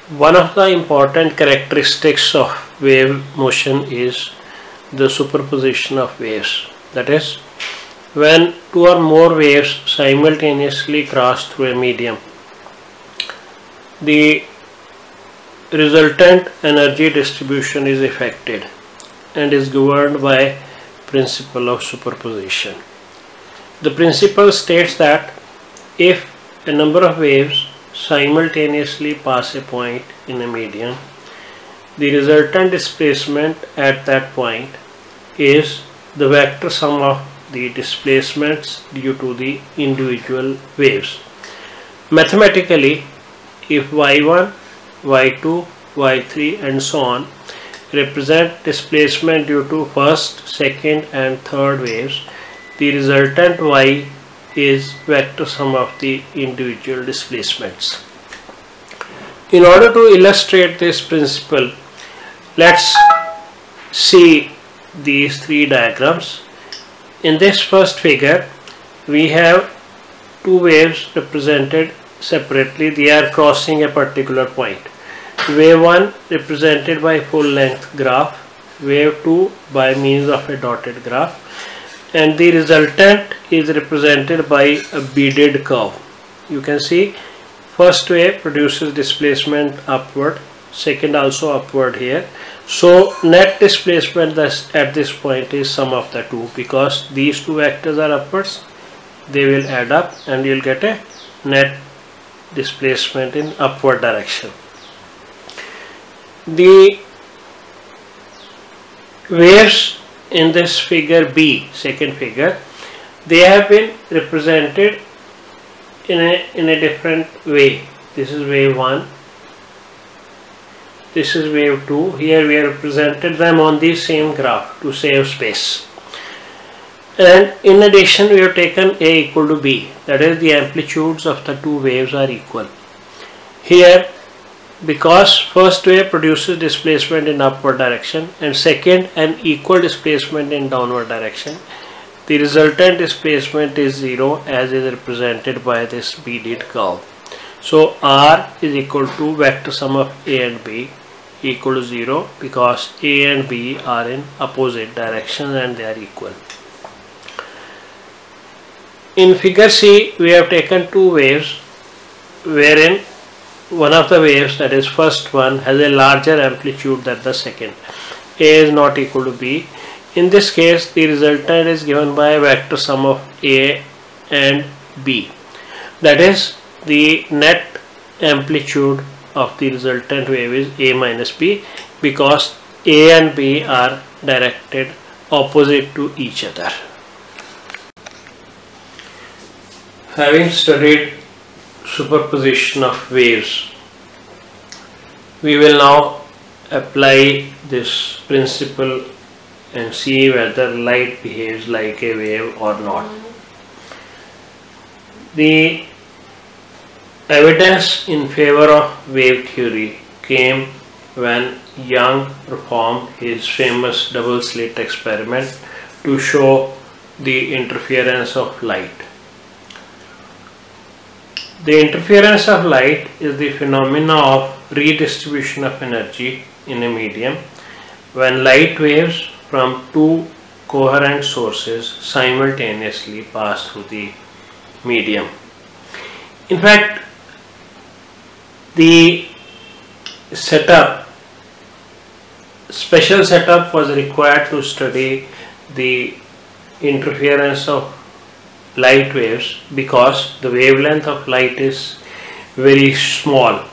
One of the important characteristics of wave motion is the superposition of waves. That is, when two or more waves simultaneously cross through a medium, the resultant energy distribution is affected and is governed by principle of superposition. The principle states that if a number of waves simultaneously pass a point in a medium, the resultant displacement at that point is the vector sum of the displacements due to the individual waves. Mathematically, if y1, y2, y3 and so on represent displacement due to first, second and third waves, the resultant y is vector sum of the individual displacements. In order to illustrate this principle, let's see these three diagrams. In this first figure, we have two waves represented separately. They are crossing a particular point. Wave 1 represented by full length graph, wave 2 by means of a dotted graph, and the resultant is represented by a beaded curve. You can see first wave produces displacement upward, second also upward here. So net displacement at this point is sum of the two, because these two vectors are upwards, they will add up and you will get a net displacement in upward direction. The waves in this figure B, second figure, they have been represented in a different way. This is wave 1, this is wave 2. Here we have represented them on the same graph to save space. And in addition, we have taken A equal to B, that is, the amplitudes of the two waves are equal. Here, because first wave produces displacement in upward direction and second an equal displacement in downward direction, the resultant displacement is 0, as is represented by this beaded curve. So R is equal to vector sum of A and B equal to 0, because A and B are in opposite directions and they are equal. In figure C, we have taken two waves wherein one of the waves, that is first one, has a larger amplitude than the second. A is not equal to B. In this case, the resultant is given by a vector sum of A and B. That is, the net amplitude of the resultant wave is A minus B, because A and B are directed opposite to each other. Having studied superposition of waves, we will now apply this principle and see whether light behaves like a wave or not. The evidence in favor of wave theory came when Young performed his famous double slit experiment to show the interference of light. The interference of light is the phenomena of redistribution of energy in a medium when light waves from two coherent sources simultaneously pass through the medium. In fact, the special setup was required to study the interference of light waves, because the wavelength of light is very small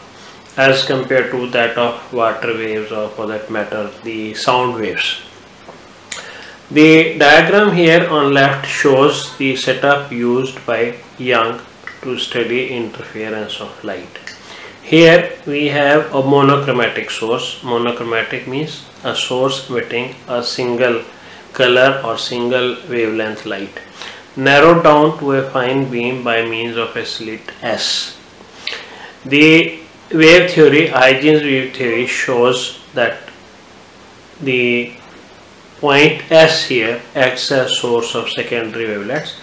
as compared to that of water waves, or for that matter the sound waves. The diagram here on left shows the setup used by Young to study interference of light. Here we have a monochromatic source. Monochromatic means a source emitting a single color or single wavelength light, narrowed down to a fine beam by means of a slit S. The wave theory, Huygens wave theory, shows that the point S here acts as source of secondary wavelets.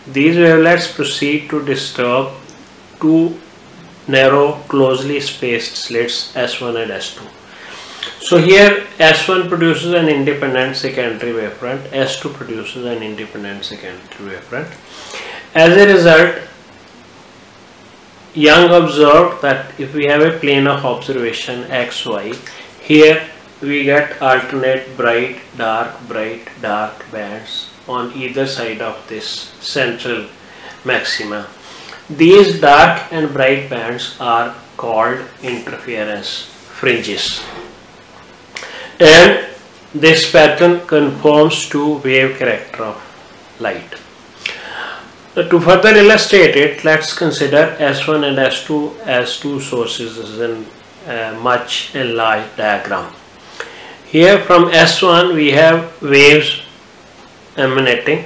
These wavelets proceed to disturb two narrow closely spaced slits S1 and S2. So here S1 produces an independent secondary wavefront, S2 produces an independent secondary wavefront. As a result, Young observed that if we have a plane of observation XY, here we get alternate bright dark bands on either side of this central maxima. These dark and bright bands are called interference fringes, and this pattern conforms to wave character of light. To further illustrate it, let's consider S1 and S2 as two sources in a much enlarged diagram. Here from S1 we have waves emanating.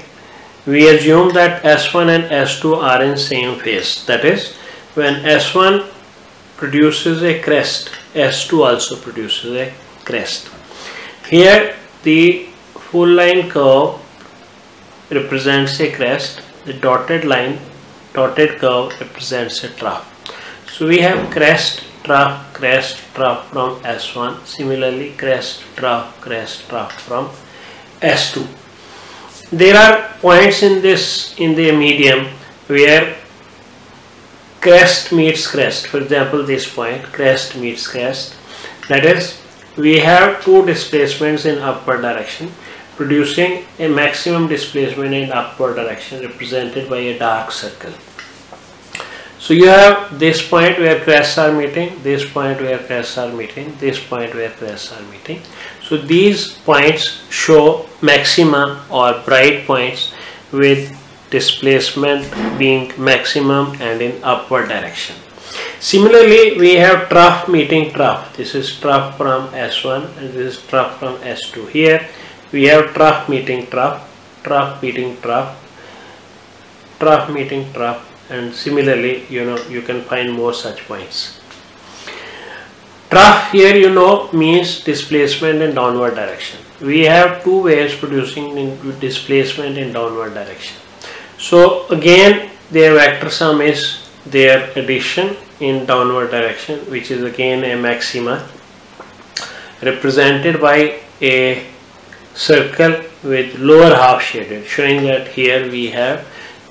We assume that S1 and S2 are in same phase. That is, when S1 produces a crest, S2 also produces a crest. Here the full line curve represents a crest. The dotted curve represents a trough. So we have crest, trough from S1. Similarly, crest, trough from S2. There are points in the medium where crest meets crest. For example, this point, crest meets crest. That is, we have two displacements in upward direction, producing a maximum displacement in upward direction represented by a dark circle. So you have this point where crests are meeting, this point where crests are meeting, this point where crests are meeting. So these points show maxima or bright points with displacement being maximum and in upward direction. Similarly, we have trough meeting trough. This is trough from S1 and this is trough from S2. Here we have trough meeting trough, trough meeting trough, trough meeting trough, and similarly, you can find more such points. Trough here, means displacement in downward direction. We have two waves producing displacement in downward direction. So again, their vector sum is their addition in downward direction, which is again a maxima represented by a circle with lower half shaded, showing that here we have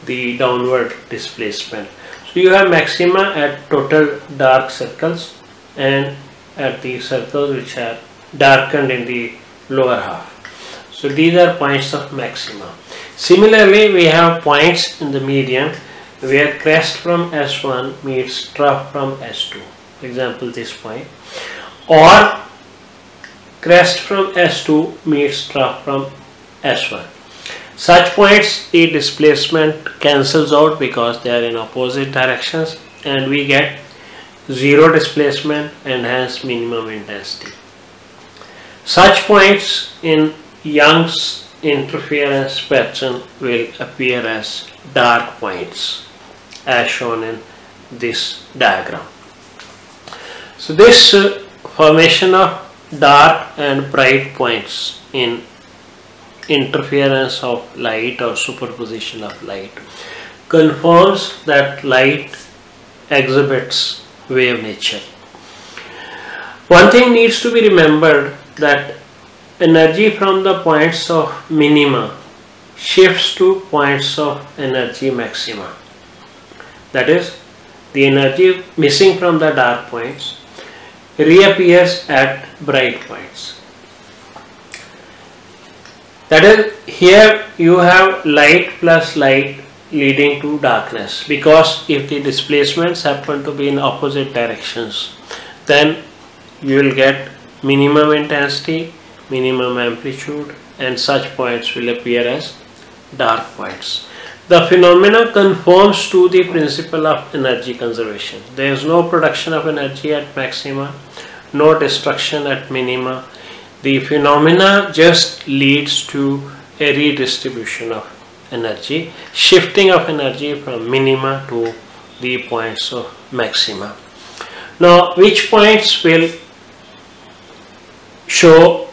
the downward displacement. So you have maxima at total dark circles and at the circles which are darkened in the lower half. So these are points of maxima. Similarly, we have points in the median where crest from S1 meets trough from S2. For example, this point, or crest from S2 meets trough from S1. Such points, the displacement cancels out because they are in opposite directions and we get zero displacement and hence minimum intensity. Such points in Young's interference pattern will appear as dark points as shown in this diagram. So this formation of dark and bright points in interference of light or superposition of light confirms that light exhibits wave nature. One thing needs to be remembered, that energy from the points of minima shifts to points of energy maxima. That is, the energy missing from the dark points reappears at bright points. That is, here you have light plus light leading to darkness, because if the displacements happen to be in opposite directions, then you will get minimum intensity, minimum amplitude, and such points will appear as dark points. The phenomena conforms to the principle of energy conservation. There is no production of energy at maxima, no destruction at minima. The phenomena just leads to a redistribution of energy, shifting of energy from minima to the points of maxima. Now, which points will show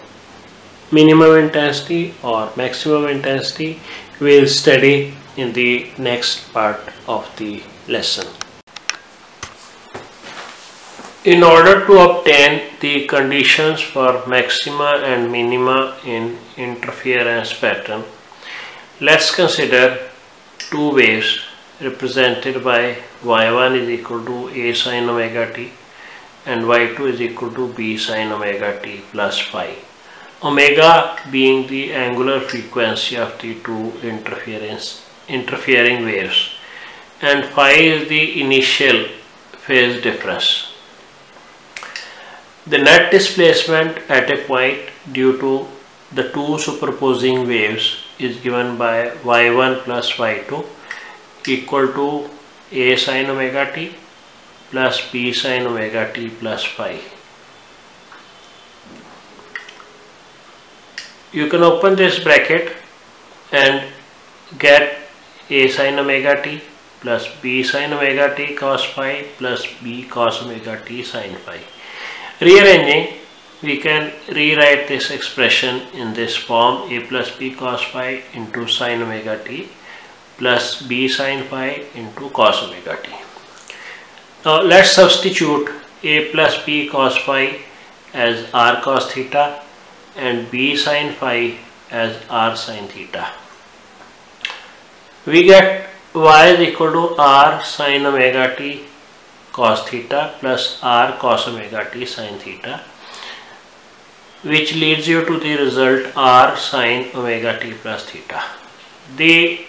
minimum intensity or maximum intensity, we will study in the next part of the lesson. In order to obtain the conditions for maxima and minima in interference pattern, let's consider two waves represented by y1 is equal to a sin omega t and y2 is equal to b sin omega t plus phi. Omega being the angular frequency of the two interfering waves and phi is the initial phase difference. The net displacement at a point due to the two superposing waves is given by y1 plus y2 equal to a sin omega t plus b sin omega t plus phi. You can open this bracket and get a sin omega t plus b sin omega t cos phi plus b cos omega t sin phi. Rearranging, we can rewrite this expression in this form: a plus b cos phi into sin omega t plus b sin phi into cos omega t. Now let's substitute a plus b cos phi as r cos theta and b sin phi as r sin theta. We get y is equal to r sin omega t cos theta plus r cos omega t sin theta, which leads you to the result r sin omega t plus theta. The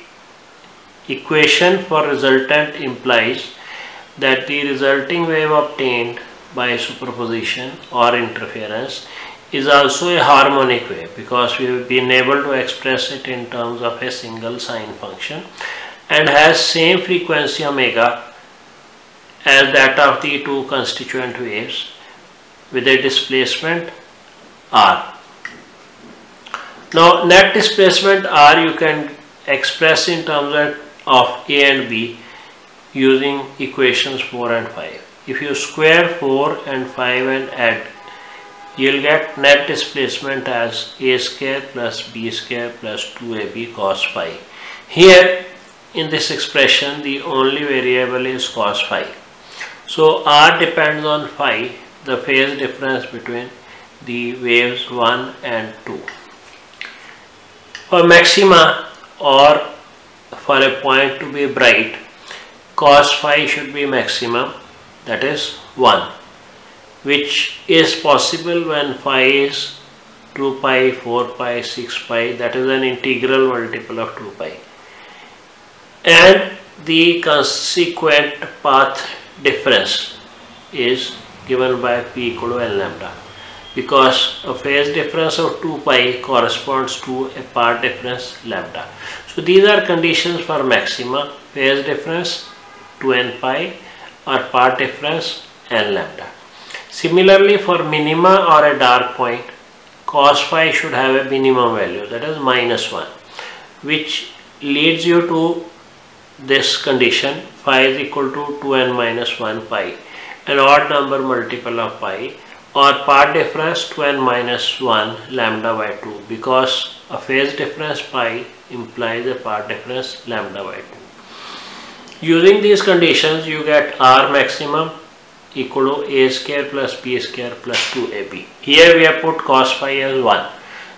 equation for resultant implies that the resulting wave obtained by superposition or interference is also a harmonic wave, because we have been able to express it in terms of a single sine function and has same frequency omega as that of the two constituent waves with a displacement r. Now net displacement r you can express in terms of a and b using equations 4 and 5. If you square 4 and 5 and add, you will get net displacement as a square plus b square plus 2ab cos phi. Here in this expression the only variable is cos phi. So r depends on phi, the phase difference between the waves 1 and 2. For maxima or for a point to be bright, cos phi should be maximum, that is 1, which is possible when phi is 2 pi, 4 pi, 6 pi, that is an integral multiple of 2 pi. And the consequent path difference is given by p equal to n lambda, because a phase difference of 2 pi corresponds to a path difference lambda. So these are conditions for maxima: phase difference 2n pi or path difference n lambda. Similarly, for minima or a dark point, cos phi should have a minimum value, that is -1, which leads you to this condition: phi is equal to 2n minus 1 pi, an odd number multiple of pi, or path difference 2n minus 1 lambda by 2, because a phase difference pi implies a path difference lambda by 2. Using these conditions, you get r maximum equal to a square plus b square plus 2ab. Here we have put cos phi as 1.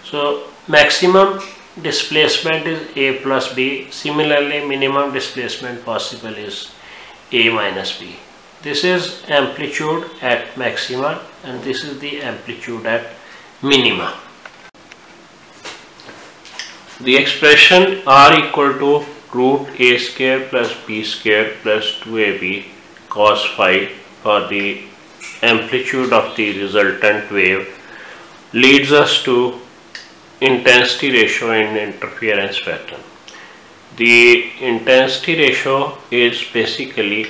So maximum displacement is a plus b. Similarly, minimum displacement possible is a minus b. This is amplitude at maxima and this is the amplitude at minima. The expression r equal to root a square plus b square plus 2ab cos phi for the amplitude of the resultant wave leads us to intensity ratio in interference pattern. The intensity ratio is basically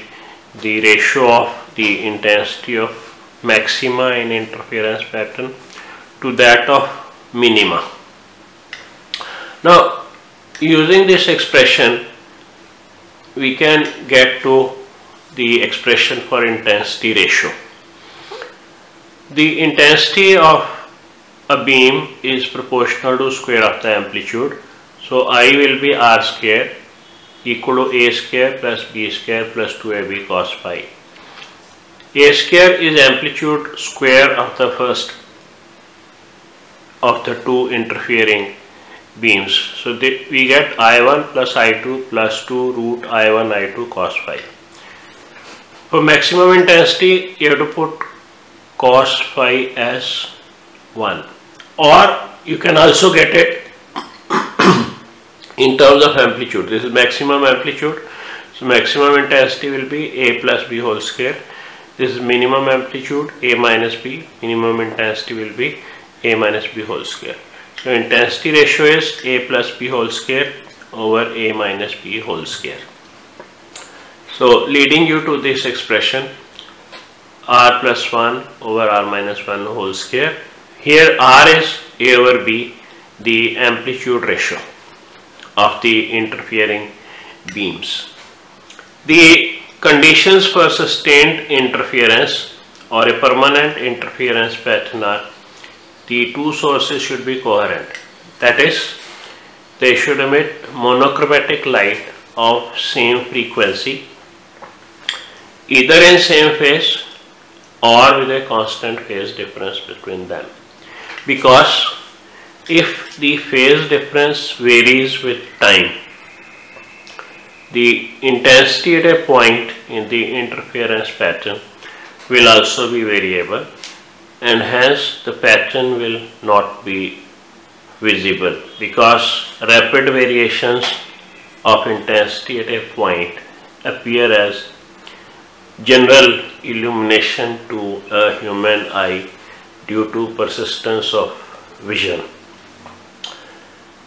the ratio of the intensity of maxima in interference pattern to that of minima. Now, using this expression, we can get to the expression for intensity ratio. The intensity of a beam is proportional to square of the amplitude. So I will be r square equal to a square plus b square plus 2ab cos phi. A square is amplitude square of the first of the two interfering beams. So we get I1 plus I2 plus 2 root I1 I2 cos phi. For maximum intensity, you have to put cos phi as 1, or you can also get it in terms of amplitude. This is maximum amplitude, so maximum intensity will be A plus B whole square. This is minimum amplitude, A minus B. Minimum intensity will be A minus B whole square. So intensity ratio is A plus B whole square over A minus B whole square. So leading you to this expression, R plus 1 over R minus 1 whole square. Here R is A over B, the amplitude ratio of the interfering beams. The conditions for sustained interference or a permanent interference pattern are: the two sources should be coherent. That is, they should emit monochromatic light of same frequency, either in same phase or with a constant phase difference between them. Because if the phase difference varies with time, the intensity at a point in the interference pattern will also be variable, and hence the pattern will not be visible, because rapid variations of intensity at a point appear as general illumination to a human eye due to persistence of vision.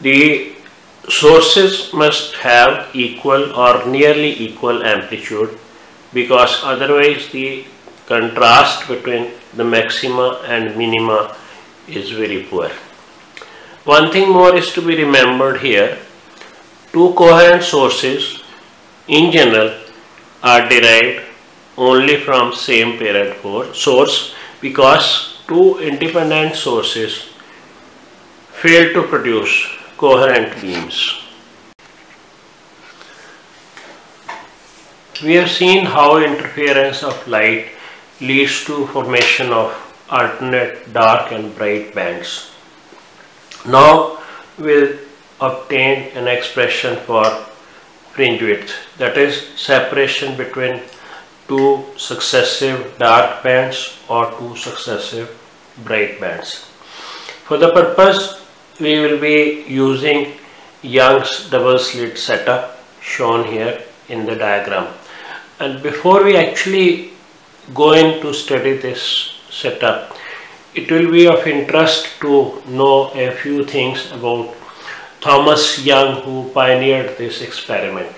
The sources must have equal or nearly equal amplitude, because otherwise the contrast between the maxima and minima is very poor. One thing more is to be remembered here: two coherent sources in general are derived only from same parent source, because two independent sources fail to produce coherent beams. We have seen how interference of light leads to formation of alternate dark and bright bands. Now we'll obtain an expression for fringe width, that is separation between two successive dark bands or two successive bright bands. For the purpose, we will be using Young's double slit setup shown here in the diagram. And before we actually go in to study this setup, it will be of interest to know a few things about Thomas Young, who pioneered this experiment.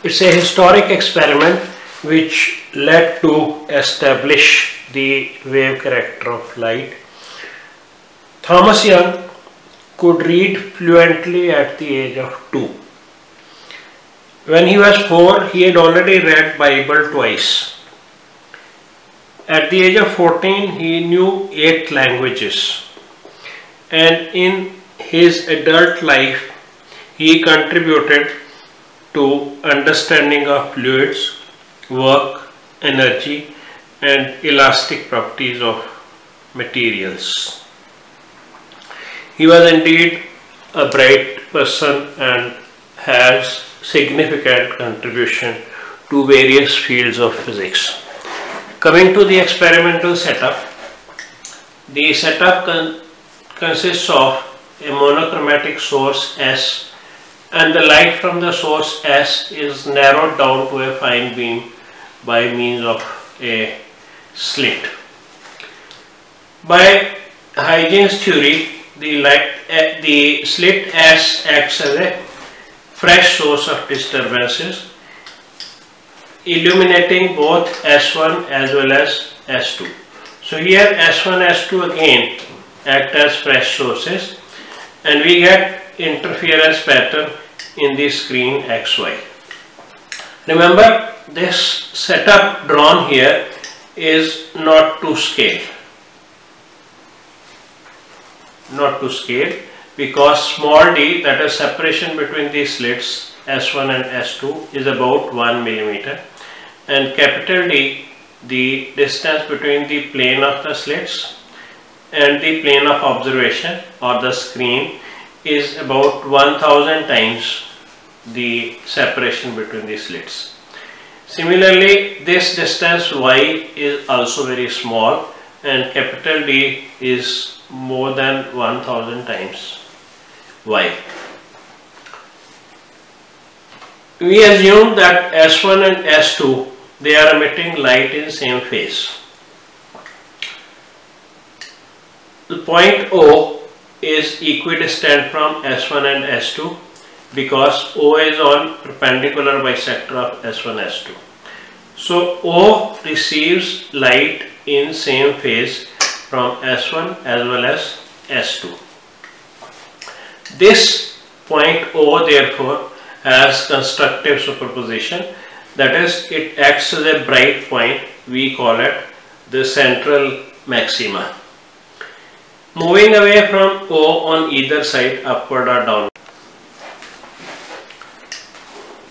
It's a historic experiment which led to establish the wave character of light. Thomas Young could read fluently at the age of 2. When he was 4, he had already read Bible twice. At the age of 14, he knew 8 languages. And in his adult life, he contributed to understanding of fluids, work, energy, and elastic properties of materials. He was indeed a bright person and has significant contribution to various fields of physics. Coming to the experimental setup, the setup consists of a monochromatic source S, and the light from the source S is narrowed down to a fine beam by means of a slit. By Huygens theory, the slit S acts as a fresh source of disturbances, illuminating both S1 as well as S2. So here S1, S2 again act as fresh sources, and we get interference pattern in the screen XY. Remember, this setup drawn here is not to scale. Not to scale, because small d, that is separation between the slits S1 and S2, is about 1 millimeter, and capital D, the distance between the plane of the slits and the plane of observation or the screen is about 1000 times the separation between the slits. Similarly, this distance y is also very small and capital D is more than 1000 times y. We assume that S1 and S2, they are emitting light in same phase. The point O is equidistant from S1 and S2 because O is on perpendicular bisector of S1 S2. So O receives light in same phase from S1 as well as S2. This point O therefore has constructive superposition, that is, it acts as a bright point. We call it the central maxima. Moving away from O on either side, upward or downward,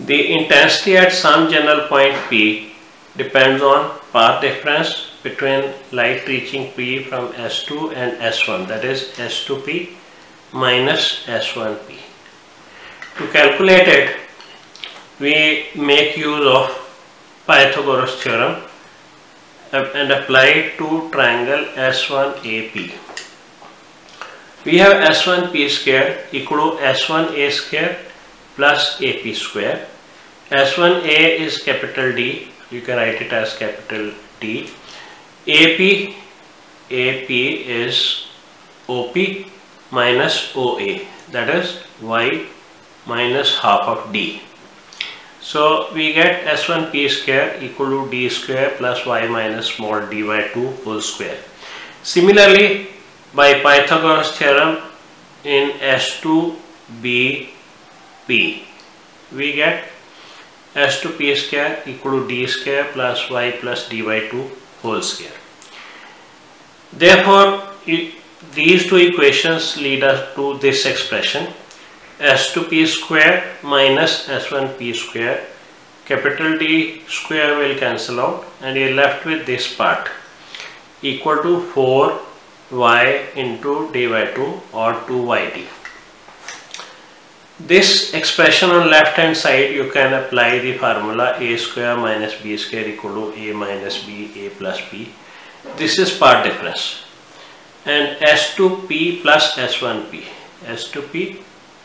the intensity at some general point P depends on path difference between light reaching P from S2 and S1, that is S2P minus S1P. To calculate it, we make use of Pythagoras theorem and apply it to triangle S1AP. We have S1P square equal to S1A square plus AP square. S1A is capital D, you can write it as capital D. AP is OP minus OA, that is Y minus half of D. So we get S1P square equal to D square plus Y minus small d by 2 whole square. Similarly, by Pythagoras theorem in S2BP, we get S2P square equal to D square plus Y plus d by 2 whole square. Therefore, these two equations lead us to this expression: S2P square minus S1P square, capital D square will cancel out and you are left with this part equal to 4y into d by 2 or 2yd. This expression on left hand side, you can apply the formula a square minus b square equal to a minus b, a plus b. This is part difference. And S2P plus S1P, S2P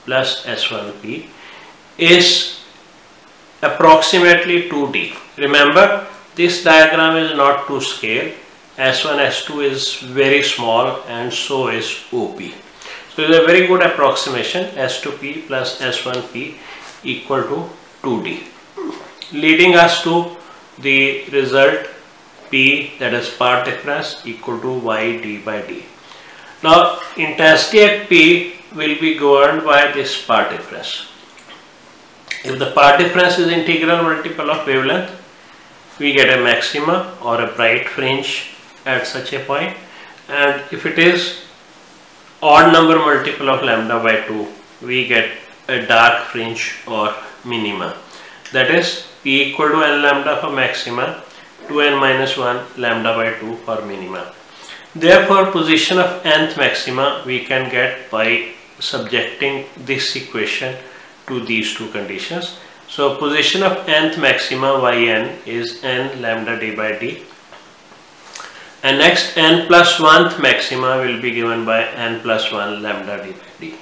plus S1P is approximately 2D. Remember, this diagram is not to scale. S1, S2 is very small and so is OP. So it is a very good approximation, S2P plus S1P equal to 2D, leading us to the result P, that is part difference, equal to Y d by d. Now intensity at P will be governed by this part difference. If the part difference is integral multiple of wavelength, we get a maxima or a bright fringe at such a point, and if it is odd number multiple of lambda by 2, we get a dark fringe or minima, that is P equal to n lambda for maxima, 2n minus 1 lambda by 2 for minima. Therefore, position of nth maxima we can get by subjecting this equation to these two conditions. So position of nth maxima yn is n lambda d by d, and next n plus 1th maxima will be given by n plus 1 lambda d by d.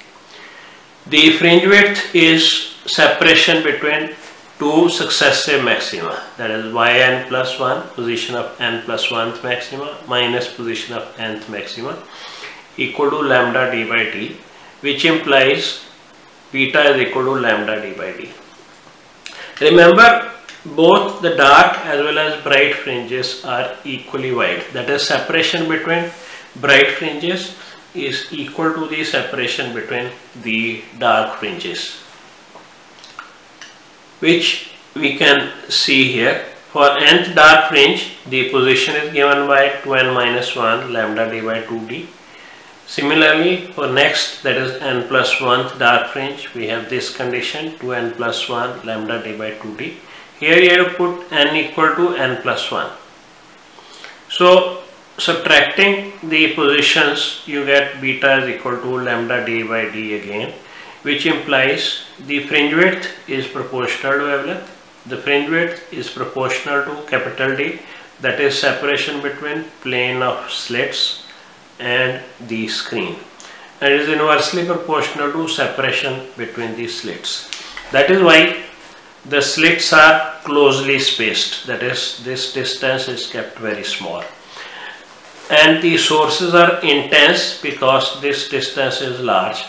The fringe width is separation between two successive maxima, that is yn plus 1 position of n plus 1th maxima minus position of nth maxima equal to lambda d by d, which implies beta is equal to lambda d by d. Remember, both the dark as well as bright fringes are equally wide, that is separation between bright fringes is equal to the separation between the dark fringes, which we can see here. For nth dark fringe, the position is given by 2n minus 1 lambda d by 2d. Similarly, for next, that is n plus 1th dark fringe, we have this condition 2n plus 1 lambda d by 2d. Here you have to put n equal to n plus 1. So subtracting the positions, you get beta is equal to lambda d by d again, which implies the fringe width is proportional to wavelength. The fringe width is proportional to capital D, that is separation between plane of slits and the screen, and is inversely proportional to separation between the slits. That is why the slits are closely spaced, that is this distance is kept very small, and the sources are intense because this distance is large,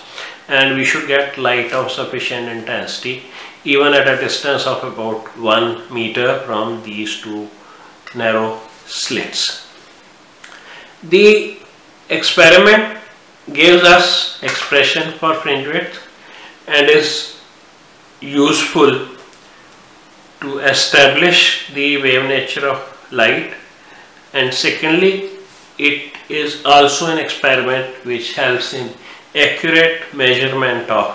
and we should get light of sufficient intensity even at a distance of about 1 meter from these two narrow slits. The experiment gives us expression for fringe width and is useful to establish the wave nature of light, and secondly it is also an experiment which helps in accurate measurement of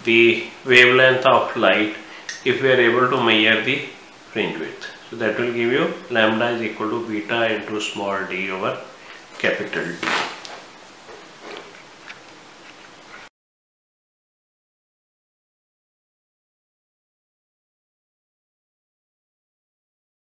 the wavelength of light if we are able to measure the fringe width. So that will give you lambda is equal to beta into small d over capital D.